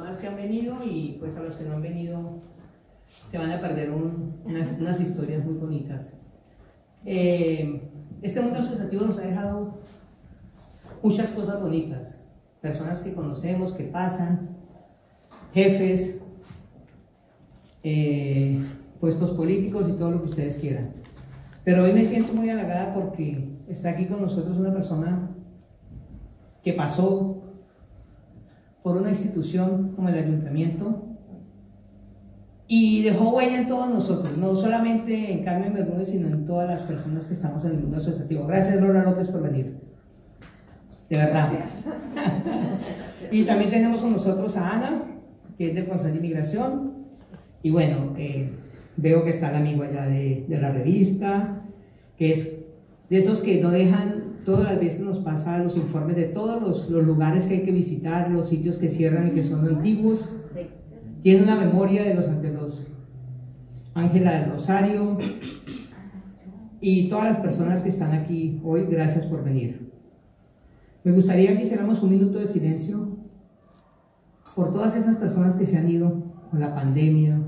personas que han venido y pues a los que no han venido se van a perder unas historias muy bonitas. Este mundo asociativo nos ha dejado muchas cosas bonitas, personas que conocemos, que pasan, jefes, puestos políticos y todo lo que ustedes quieran. Pero hoy me siento muy halagada porque está aquí con nosotros una persona que pasó por una institución como el ayuntamiento y dejó huella en todos nosotros, no solamente en Carmen Bermúdez, sino en todas las personas que estamos en el mundo asociativo. Gracias, Lola López, por venir. De verdad. Y también tenemos con nosotros a Ana, que es del Consejo de Inmigración. Y bueno, veo que está el amigo allá de la revista, que es de esos que no dejan, todas las veces nos pasa los informes de todos los lugares que hay que visitar, los sitios que cierran y que son antiguos. Tiene una memoria de los Ángela del Rosario y todas las personas que están aquí hoy, gracias por venir. Me gustaría que hiciéramos un minuto de silencio por todas esas personas que se han ido con la pandemia,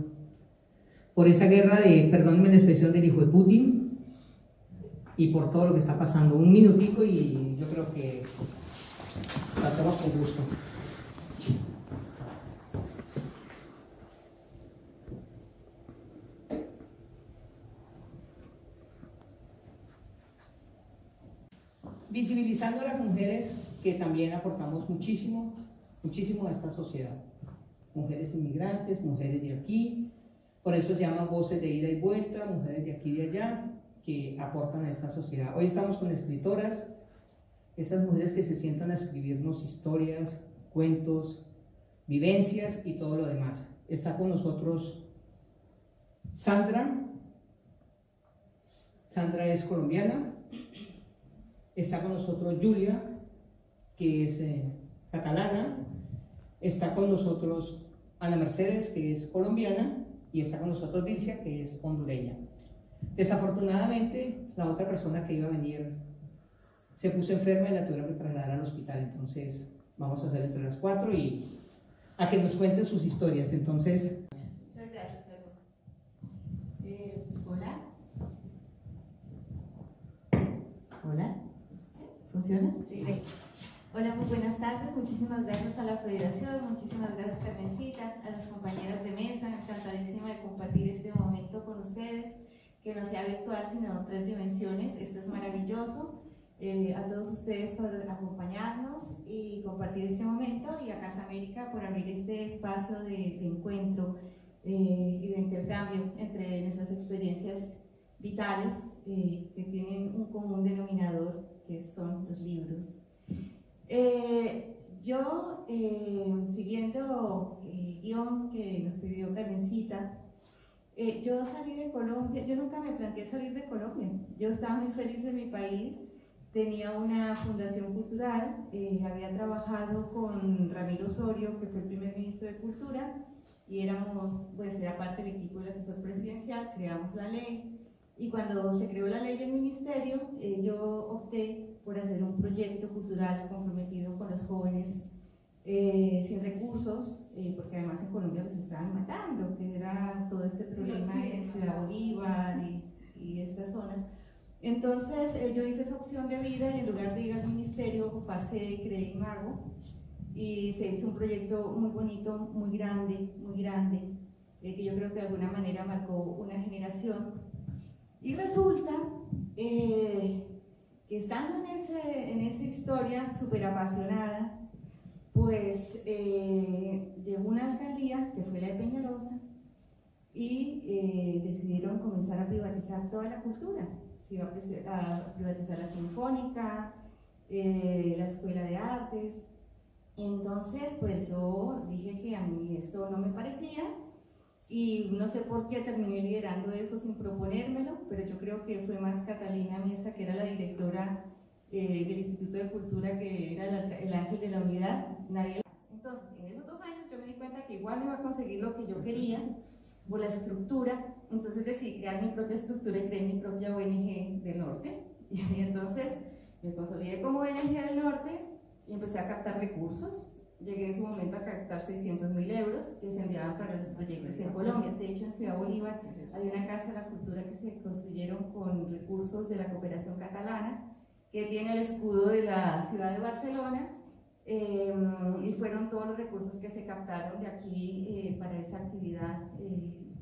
por esa guerra de, perdónenme la expresión, del hijo de Putin, y por todo lo que está pasando. Un minutico y yo creo que lo hacemos con gusto. Visibilizando a las mujeres que también aportamos muchísimo, muchísimo a esta sociedad. Mujeres inmigrantes, mujeres de aquí, por eso se llaman voces de ida y vuelta, mujeres de aquí y de allá, que aportan a esta sociedad. Hoy estamos con escritoras, esas mujeres que se sientan a escribirnos historias, cuentos, vivencias y todo lo demás. Está con nosotros Sandra. Sandra es colombiana. Está con nosotros Julia, que es catalana. Está con nosotros Ana Mercedes, que es colombiana. Y está con nosotros Dilcia, que es hondureña. Desafortunadamente, la otra persona que iba a venir se puso enferma y la tuvieron que trasladar al hospital. Entonces, vamos a hacer entre las 4 y a que nos cuenten sus historias. Entonces, muchas gracias, Carlos. Hola. Hola. ¿Funciona? Sí. Hola, muy buenas tardes. Muchísimas gracias a la Federación, muchísimas gracias, Carmencita, a las compañeras de mesa, encantadísima de compartir este momento con ustedes, que no sea virtual, sino 3 dimensiones. Esto es maravilloso. A todos ustedes por acompañarnos y compartir este momento, y a Casa América por abrir este espacio de encuentro y de intercambio entre nuestras experiencias vitales que tienen un común denominador, que son los libros. Yo, siguiendo el guión que nos pidió Carmencita, yo salí de Colombia. Yo nunca me planteé salir de Colombia. Yo estaba muy feliz de mi país, tenía una fundación cultural, había trabajado con Ramiro Osorio, que fue el primer ministro de Cultura, y éramos, pues era parte del equipo del asesor presidencial, creamos la ley. Y cuando se creó la ley del ministerio, yo opté por hacer un proyecto cultural comprometido con los jóvenes sin recursos, porque además en Colombia los estaban matando, que era todo este problema en Ciudad Bolívar y estas zonas. Entonces yo hice esa opción de vida y en lugar de ir al ministerio pasé, creé Imago, y se hizo un proyecto muy bonito, muy grande, que yo creo que de alguna manera marcó una generación. Y resulta que estando en esa historia súper apasionada, pues llegó una alcaldía, que fue la de Peñalosa, y decidieron comenzar a privatizar toda la cultura. Se iba a privatizar la Sinfónica, la Escuela de Artes. Entonces, pues yo dije que a mí esto no me parecía, y no sé por qué terminé liderando eso sin proponérmelo, pero yo creo que fue más Catalina Mesa, que era la directora del Instituto de Cultura, que era el ángel de la unidad. Nadie. Entonces, en esos 2 años yo me di cuenta que igual no iba a conseguir lo que yo quería por la estructura. Entonces decidí crear mi propia estructura y creé mi propia ONG del Norte, y entonces me consolidé como ONG del Norte y empecé a captar recursos. llegué en su momento a captar 600.000 euros que se enviaban para los proyectos en Colombia. De hecho, en Ciudad Bolívar hay una casa de la cultura que se construyeron con recursos de la cooperación catalana, que tiene el escudo de la ciudad de Barcelona, y fueron todos los recursos que se captaron de aquí para esa actividad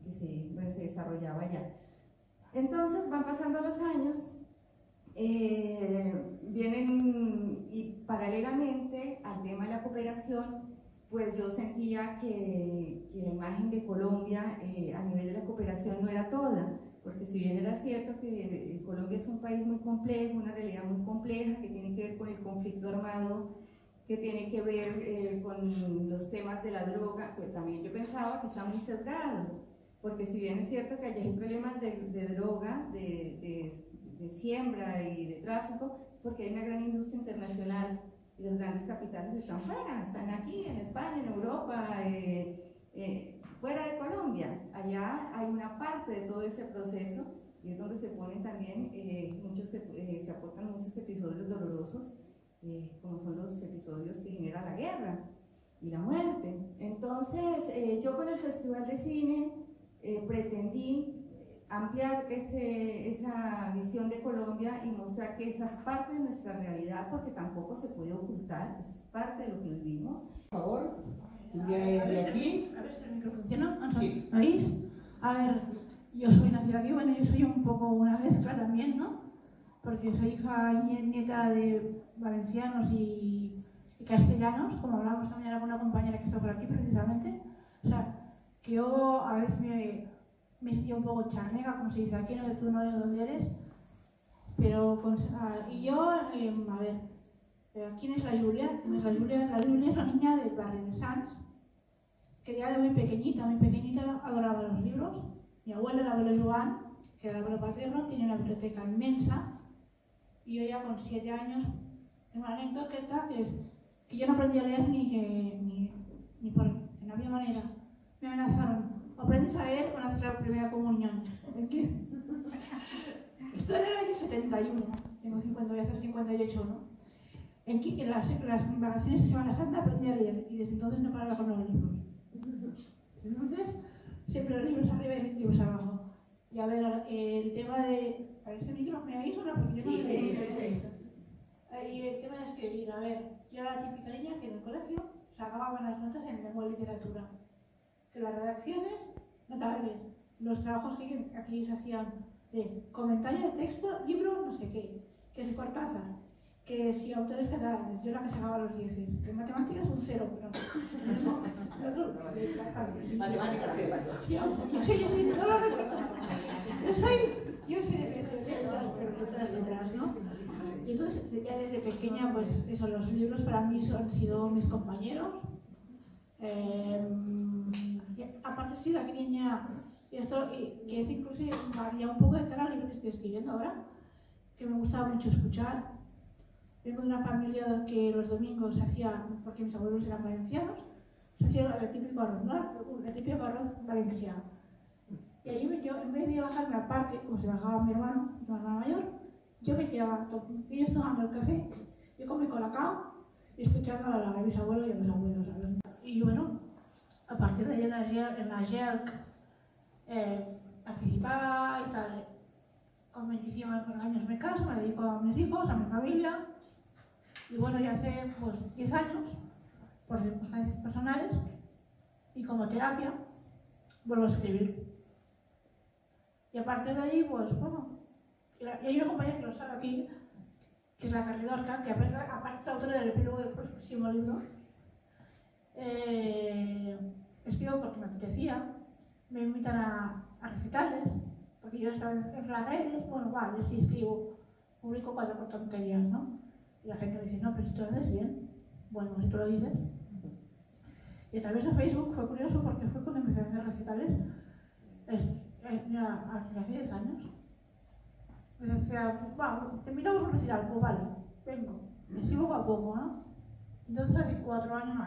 que se desarrollaba allá. Entonces van pasando los años, vienen, y paralelamente al tema de la cooperación, pues yo sentía que la imagen de Colombia a nivel de la cooperación no era toda, porque si bien era cierto que Colombia es un país muy complejo, una realidad muy compleja que tiene que ver con el conflicto armado, que tiene que ver con los temas de la droga, pues también yo pensaba que está muy sesgado, porque si bien es cierto que allá hay problemas de droga, de siembra y de tráfico, es porque hay una gran industria internacional y los grandes capitales están fuera, están aquí en España, en Europa, fuera de Colombia. Allá hay una parte de todo ese proceso y es donde se ponen también se aportan muchos episodios dolorosos, como son los episodios que genera la guerra y la muerte. Entonces yo con el Festival de Cine pretendí ampliar esa visión de Colombia y mostrar que esa es parte de nuestra realidad, porque tampoco se puede ocultar, eso es parte de lo que vivimos. Por favor, desde aquí. A ver si el micro funciona. Sí. ¿Me oís? A ver, yo soy nacida aquí, bueno, yo soy un poco una mezcla también, ¿no? Porque soy hija nieta de valencianos y castellanos, como hablamos también con una compañera que está por aquí precisamente. O sea, que yo a veces me sentía un poco charnega, como se dice aquí, no, tú no de dónde eres, pero y yo, a ver, ¿quién es la Julia? ¿Quién es la Julia? La Julia es una niña del barrio de Sants, que ya de muy pequeñita, adoraba los libros. Mi abuelo, el abuelo Joan, que era el abuelo paterno, tiene una biblioteca inmensa, y yo ya con 7 años, tengo una anécdota que es que yo no aprendí a leer ni por, que no había manera. Me amenazaron: aprendes a leer o haces la primera comunión. ¿En qué? Esto era el año 71, tengo 50, voy a hacer 58, ¿no? En las vacaciones de Semana Santa aprendí a leer y desde entonces no paraba con los libros. Desde entonces, siempre los libros arriba y los libros abajo. Y a ver, el tema de... A ver, este micro, ¿me oís o no? Porque yo no sé. Y el tema de escribir, a ver, yo era la típica niña que en el colegio sacaba buenas notas en lengua y literatura. Que las redacciones, notables, los trabajos que aquí se hacían de comentario de texto, libro, no sé qué, que si Cortázar, que si autores catalanes, yo la que sacaba los 10, que en matemáticas un 0, pero Matemáticas, sí. Yo sí, no lo recuerdo. Yo soy de letras, ¿no? Y entonces, ya desde pequeña, pues eso, los libros para mí han sido mis compañeros. Aparte sí, la niña, y esto, que es incluso varía un poco de cara al libro que estoy escribiendo ahora, que me gustaba mucho escuchar. Vengo de una familia que los domingos se hacía, porque mis abuelos eran valencianos, se hacía el típico arroz, ¿no? El típico arroz valenciano. Y ahí yo, en vez de bajarme al parque, como se bajaba mi hermano mayor, yo me quedaba, ellos tomando el café, yo con mi colacao, y escuchando a mis abuelos y a los abuelos. Y bueno, a partir de ahí en la GELC participaba y tal. Con 25 años me caso, me dedico a mis hijos, a mi familia. Y bueno, ya hace pues 10 años, por circunstancias personales y como terapia, vuelvo a escribir. Y a partir de ahí, pues bueno, y hay una compañera que lo sabe aquí, que es la Carridorca, que aparte es la autora del epílogo del próximo libro. Escribo porque me apetecía, me invitan a recitales, porque yo estaba en las redes, bueno, vale, sí escribo, publico 4 tonterías, ¿no? Y la gente me dice, no, pero si tú lo haces bien, bueno, si tú lo dices. Y a través de Facebook fue curioso porque fue cuando empecé a hacer recitales, hace 10 años. Me decía, bueno, te invitamos a un recital, pues vale, vengo. Y así poco a poco, ¿no? Entonces hace 4 años,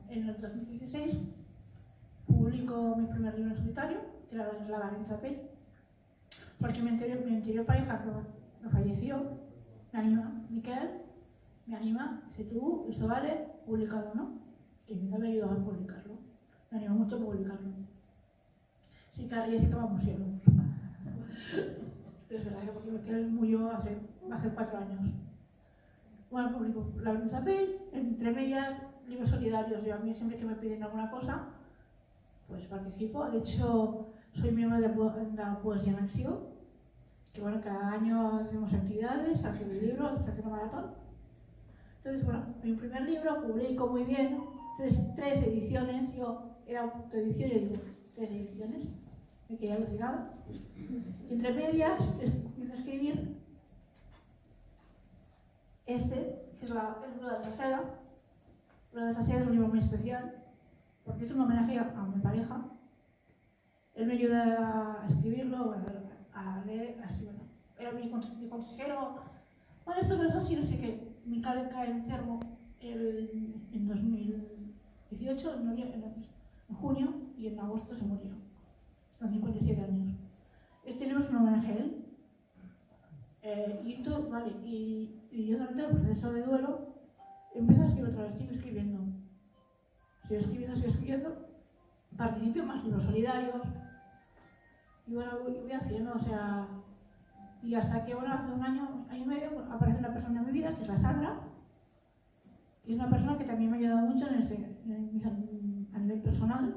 en el 2016, publico mi primer libro en solitario, que era La Valencia P, porque mi anterior pareja que falleció, me anima, Miquel, me anima, dice tú, eso vale, públicalo, ¿no? que me ha ayudado a publicarlo. Me animó mucho a publicarlo. Sí, Carrie sí que va a museo. Es verdad que él murió hace 4 años. Bueno, publico La Vergüenza Pell, entre medias, libros solidarios. Yo a mí siempre que me piden alguna cosa, pues participo. De hecho, soy miembro de la Poesía en Acción, que bueno, cada año hacemos actividades, hacemos libros, hacemos maratón. Entonces, bueno, mi primer libro publico muy bien, tres ediciones. Yo era autoedición, yo digo, 3 ediciones. Me quedé alucinada. Y entre medias empiezo a escribir que es Broda de Saseda. Broda de Saseda es un libro muy especial porque es un homenaje a mi pareja. Él me ayuda a escribirlo, bueno, a leer, así, bueno. Era mi consejero. Bueno, esto no es así, no sé qué. Mi padre cae enfermo en 2018, en junio, y en agosto se murió, a 57 años. Este libro es un homenaje a él. Y yo durante el proceso de duelo empiezo a escribir otra vez, sigo escribiendo, participo en más libros solidarios, y bueno, voy haciendo, o sea, y hasta que bueno, hace un año y medio aparece una persona en mi vida, que es la Sandra, que es una persona que también me ha ayudado mucho a nivel personal,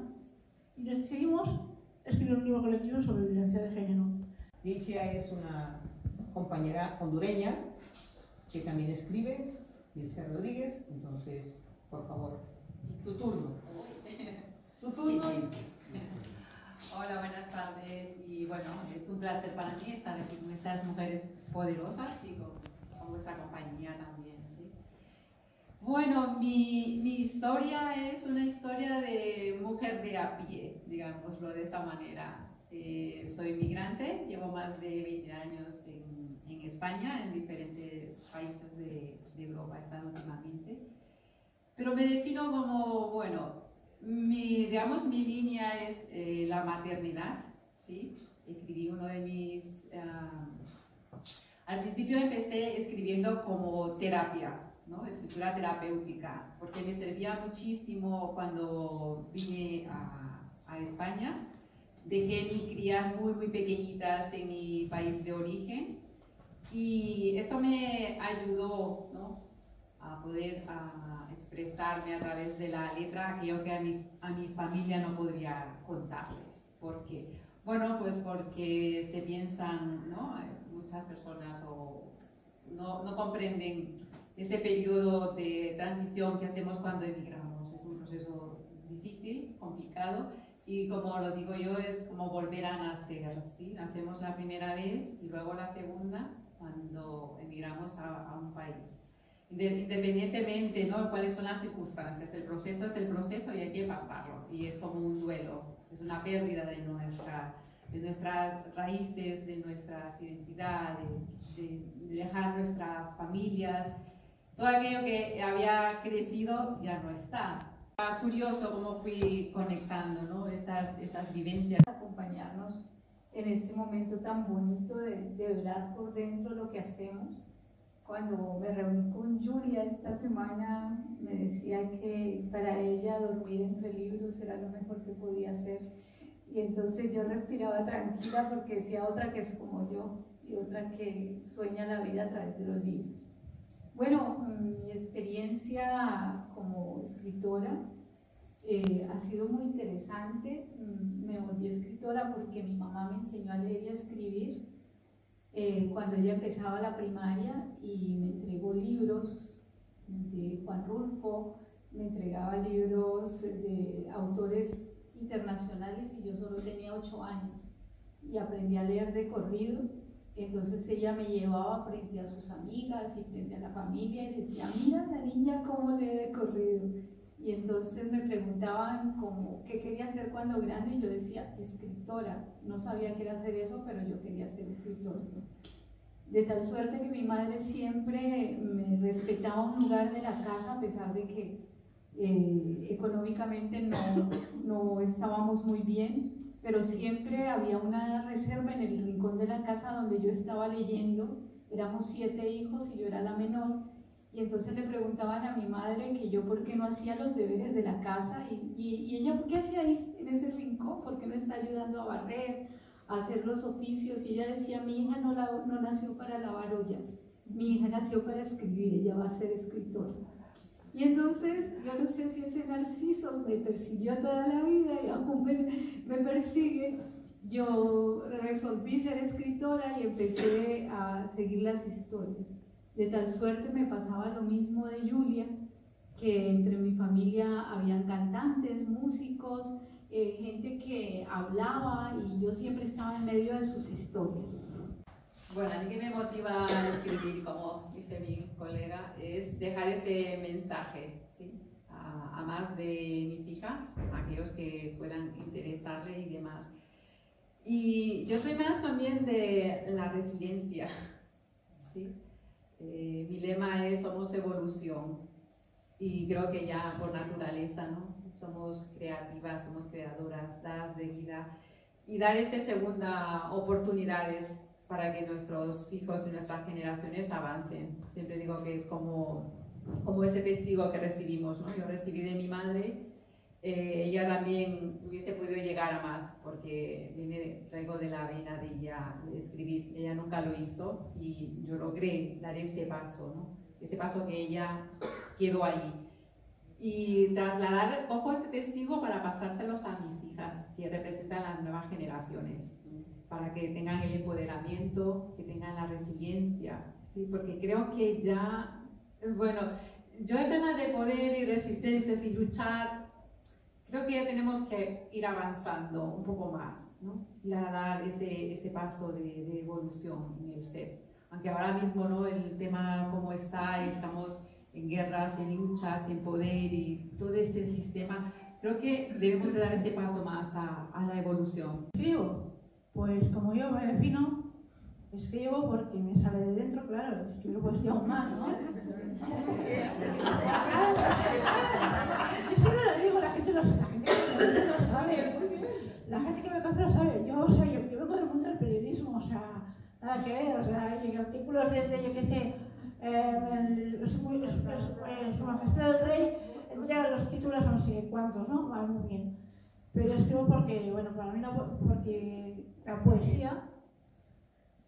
y decidimos escribir un libro colectivo sobre violencia de género. Dilcia es una compañera hondureña que también escribe, Dilcia Rodríguez, entonces, por favor, tu turno. Tu turno. Hola, buenas tardes, y bueno, es un placer para mí estar aquí con estas mujeres poderosas y con vuestra compañía también, ¿sí? Bueno, mi historia es una historia de mujer de a pie, digámoslo de esa manera. Soy migrante, llevo más de 20 años en España, en diferentes países de Europa, he estado últimamente, pero me defino como, bueno, mi línea es la maternidad, ¿sí? Escribí uno de mis... al principio empecé escribiendo como terapia, ¿no? Escritura terapéutica, porque me servía muchísimo cuando vine a España. Dejé mis crías muy pequeñitas en mi país de origen y esto me ayudó, ¿no?, a poder expresarme a través de la letra aquello que a mi familia no podría contarles. ¿Por qué? Bueno, pues porque se piensan, ¿no?, muchas personas no comprenden ese periodo de transición que hacemos cuando emigramos. Es un proceso difícil, complicado. Y como lo digo yo, es como volver a nacer, ¿sí? Nacemos la primera vez y luego la segunda cuando emigramos a un país. Independientemente, ¿no?, cuáles son las circunstancias, el proceso es el proceso y hay que pasarlo. Y es como un duelo, es una pérdida de nuestras raíces, de nuestras identidades, de dejar nuestras familias. Todo aquello que había crecido ya no está. Curioso cómo fui conectando, ¿no?, estas vivencias. Acompañarnos en este momento tan bonito de velar por dentro lo que hacemos. Cuando me reuní con Julia esta semana, me decía que para ella dormir entre libros era lo mejor que podía hacer, y entonces yo respiraba tranquila porque decía, otra que es como yo y otra que sueña la vida a través de los libros. Bueno, mi experiencia como escritora ha sido muy interesante. Me volví escritora porque mi mamá me enseñó a leer y a escribir cuando ella empezaba la primaria, y me entregó libros de Juan Rulfo, me entregaba libros de autores internacionales, y yo solo tenía 8 años y aprendí a leer de corrido. Entonces ella me llevaba frente a sus amigas y frente a la familia y decía, mira la niña cómo lee de corrido. Y entonces me preguntaban como, ¿qué quería hacer cuando grande? Y yo decía, escritora. No sabía qué era hacer eso, pero yo quería ser escritora. De tal suerte que mi madre siempre me respetaba un lugar de la casa, a pesar de que económicamente no estábamos muy bien, pero siempre había una reserva en el rincón de la casa donde yo estaba leyendo. Éramos 7 hijos y yo era la menor, Y entonces le preguntaban a mi madre que yo por qué no hacía los deberes de la casa y ella por qué hacía ahí en ese rincón, por qué no está ayudando a barrer, a hacer los oficios. Y ella decía, mi hija no nació para lavar ollas, mi hija nació para escribir, ella va a ser escritora. Y entonces yo no sé si ese narciso me persiguió toda la vida y aún me persigue. Yo resolví ser escritora y empecé a seguir las historias. De tal suerte me pasaba lo mismo de Julia, que entre mi familia habían cantantes, músicos, gente que hablaba y yo siempre estaba en medio de sus historias. Bueno, a mí que me motiva a escribir, como dice mi colega, es dejar ese mensaje, ¿sí? A más de mis hijas, a aquellos que puedan interesarle y demás. Y yo soy más también de la resiliencia, ¿sí? Mi lema es somos evolución y creo que ya por naturaleza, ¿no? Somos creativas, somos creadoras, dadas de vida y dar segunda oportunidades para que nuestros hijos y nuestras generaciones avancen. Siempre digo que es como ese testigo que recibimos, ¿no? Yo recibí de mi madre, ella también hubiese podido llegar a más porque traigo de la vena de ella de escribir. Ella nunca lo hizo y yo logré dar ese paso, ¿no? Ese paso que ella quedó ahí. Y trasladar, cojo ese testigo para pasárselos a mis hijas, que representan las nuevas generaciones, para que tengan el empoderamiento, que tengan la resiliencia, ¿sí? Porque creo que ya, bueno, yo el tema de poder y resistencias y luchar, creo que ya tenemos que ir avanzando un poco más, ¿no? Ir a dar ese paso de evolución en el ser. Aunque ahora mismo, ¿no? El tema como está, estamos en guerras, en luchas, en poder y todo este sistema, creo que debemos de dar ese paso más a la evolución. Escribo, pues como yo me defino, escribo porque me sale de dentro, claro, escribo poesía aún más, ¿no? Yo siempre lo digo, la gente que lo sabe, la gente que me conoce lo sabe. Yo vengo del mundo del periodismo, o sea, nada que ver, o sea, hay artículos desde, yo qué sé, Su Majestad el Rey entrega los títulos no sé cuántos, ¿no? Vale, muy bien. Pero escribo porque, bueno, para mí porque la poesía,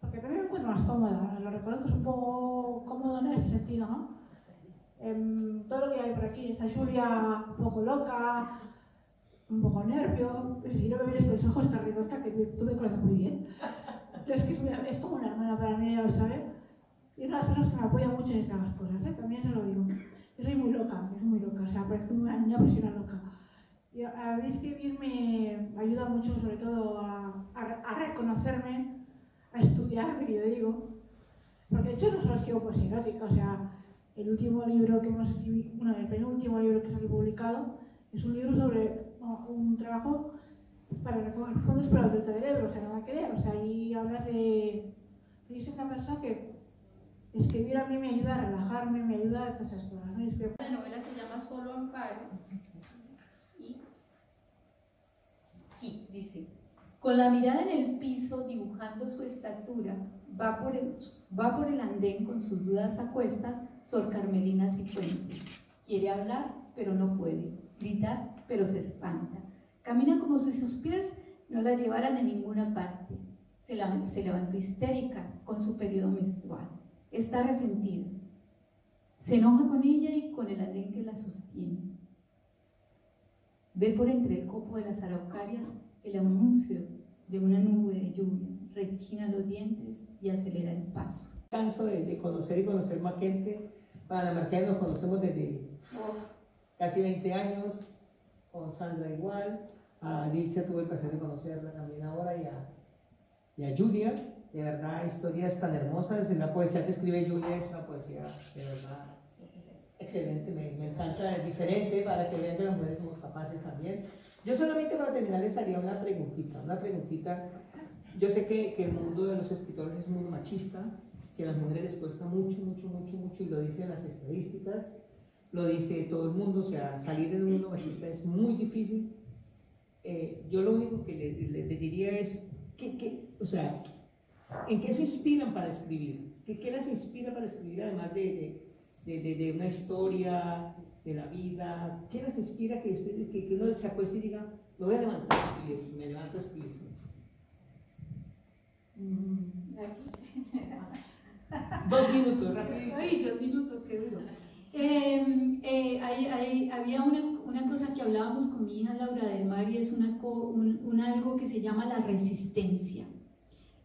porque también me encuentro más cómoda, lo reconozco, es un poco cómodo en ese sentido, ¿no? Todo lo que hay por aquí, está Julia un poco loca, un poco nervio, si no me vienes con los ojos carridota, que tú me conoces muy bien. Es que es como una hermana para mí, ya lo sabe. Y es una de las personas que me apoya mucho en estas cosas, ¿eh? También se lo digo. Yo soy muy loca, o sea, parezco una niña pero soy una loca. Y a mí escribir me ayuda mucho, sobre todo a reconocerme, a estudiarme, que yo digo. Porque de hecho no solo escribo poesía erótica, o sea, el último libro que hemos escrito, bueno, el penúltimo libro que se ha publicado, es un libro sobre un trabajo para recoger fondos para el Delta del Ebro, o sea, nada que ver, o sea, ahí hablas de... Yo soy una persona que escribir a mí me ayuda a relajarme, me ayuda a estas cosas, ¿no? La novela se llama Solo Amparo y sí, dice: con la mirada en el piso dibujando su estatura, va por el andén con sus dudas a cuestas, Sor Carmelina Cifuentes. Quiere hablar, pero no puede, gritar, pero se espanta. Camina como si sus pies no la llevaran a ninguna parte. Se levantó histérica con su periodo menstrual. Está resentida. Se enoja con ella y con el andén que la sostiene. Ve por entre el copo de las araucarias el anuncio de una nube de lluvia, rechina los dientes y acelera el paso. Canso de conocer y conocer más gente. Para la Mercedes nos conocemos desde casi 20 años, con Sandra igual, a Dilcia tuve el placer de conocerla también ahora y a Julia. De verdad, historias tan hermosas. La poesía que escribe Julia es una poesía de verdad excelente, me encanta, es diferente, para que vean que las mujeres somos capaces también. Yo solamente para terminar les haría una preguntita. Yo sé que el mundo de los escritores es un mundo machista, que a las mujeres les cuesta mucho, y lo dicen las estadísticas, lo dice todo el mundo, o sea, salir del mundo machista es muy difícil. Yo lo único que les diría es, o sea, ¿en qué se inspiran para escribir? ¿Qué las inspira para escribir, además de de una historia, de la vida. ¿Qué les inspira que uno se acueste y diga, me voy a levantar a escribir, me levanto a escribir? 2 minutos, rápido. Ay, 2 minutos, qué duro. Había una cosa que hablábamos con mi hija Laura del Mar, y es algo que se llama la resistencia.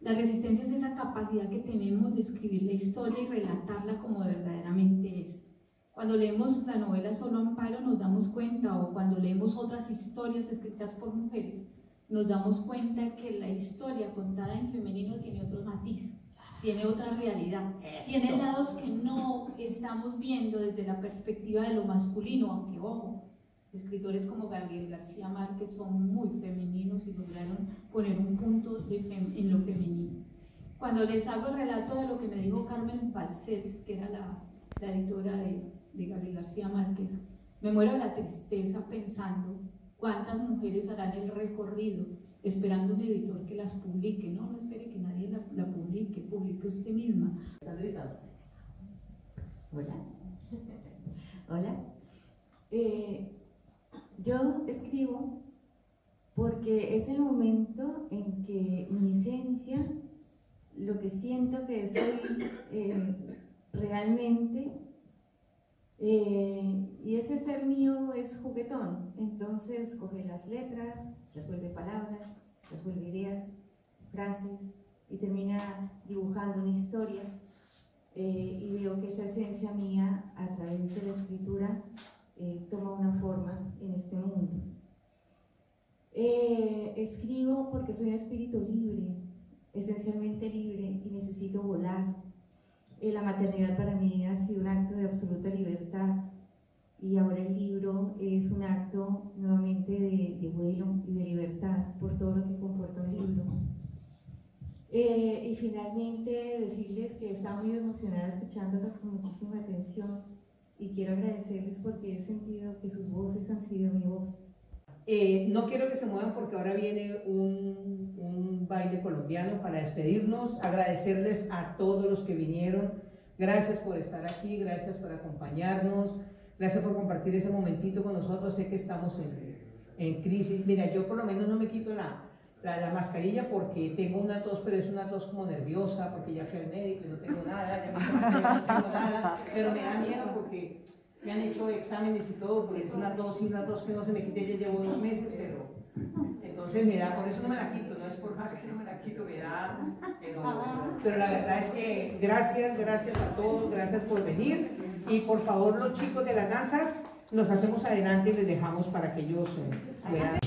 La resistencia es esa capacidad que tenemos de escribir la historia y relatarla como verdaderamente es. Cuando leemos la novela Solo Amparo nos damos cuenta, o cuando leemos otras historias escritas por mujeres, nos damos cuenta que la historia contada en femenino tiene otro matiz, tiene otra realidad, tiene lados que no estamos viendo desde la perspectiva de lo masculino, aunque ojo, escritores como Gabriel García Márquez son muy femeninos y lograron poner un punto en lo femenino. Cuando les hago el relato de lo que me dijo Carmen Balcells, que era la editora de Gabriel García Márquez, me muero de la tristeza pensando cuántas mujeres harán el recorrido esperando un editor que las publique. No espere que nadie la publique, publique usted misma. Sandrita. Hola. Hola. Yo escribo porque es el momento en que mi esencia, lo que siento que soy realmente, y ese ser mío es juguetón. Entonces coge las letras, las vuelve palabras, las vuelve ideas, frases, y termina dibujando una historia. Y veo que esa esencia mía, a través de la escritura, toma una forma en este mundo. Escribo porque soy un espíritu libre, esencialmente libre, y necesito volar. La maternidad para mí ha sido un acto de absoluta libertad, y ahora el libro es un acto nuevamente de vuelo y de libertad por todo lo que comporta un libro. Y finalmente decirles que estaba muy emocionada escuchándolas con muchísima atención, y quiero agradecerles porque he sentido que sus voces han sido mi voz. No quiero que se muevan porque ahora viene un baile colombiano para despedirnos. Agradecerles a todos los que vinieron. Gracias por estar aquí, gracias por acompañarnos, gracias por compartir ese momentito con nosotros. Sé que estamos en crisis. Mira, yo por lo menos no me quito la mascarilla porque tengo una tos, pero es una tos como nerviosa, porque ya fui al médico y no tengo nada, ya me hice mascarilla, no tengo nada, pero me da miedo porque me han hecho exámenes y todo, porque es una tos que no se me quite. Ya llevo 2 meses, pero entonces me da, por eso no me la quito, no es por más que no me la quito, me da, pero la verdad es que gracias a todos, gracias por venir, y por favor los chicos de las danzas nos hacemos adelante y les dejamos para que ellos puedan.